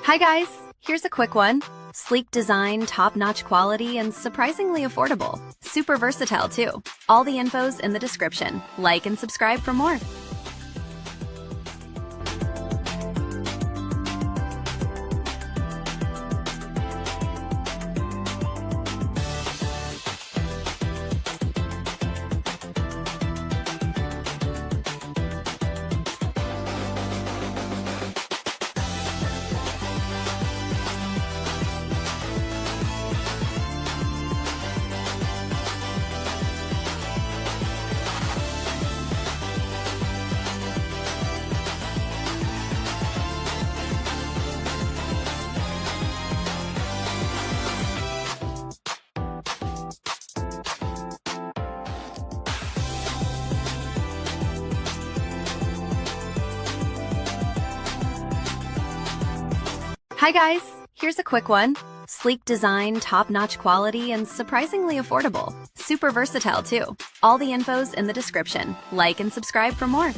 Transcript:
Hi guys, here's a quick one. Sleek design, top-notch quality, and surprisingly affordable. Super versatile too. All the info's in the description. Like and subscribe for more. Hi guys, here's a quick one. Sleek design, top-notch quality, and surprisingly affordable. Super versatile too. All the info's in the description. Like and subscribe for more.